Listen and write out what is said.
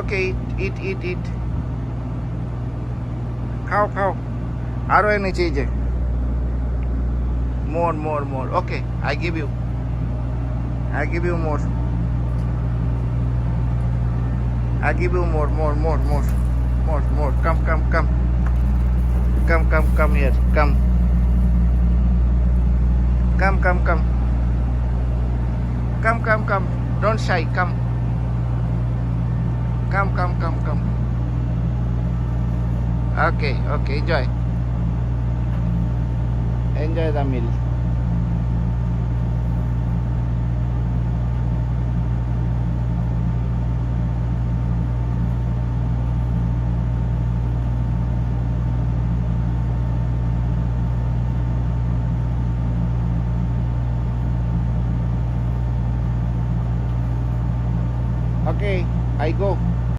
Okay, eat. खाओ आरो नहीं चाहिए more okay I give you more I give you more come here come don't shy come okay enjoy the meal okay I go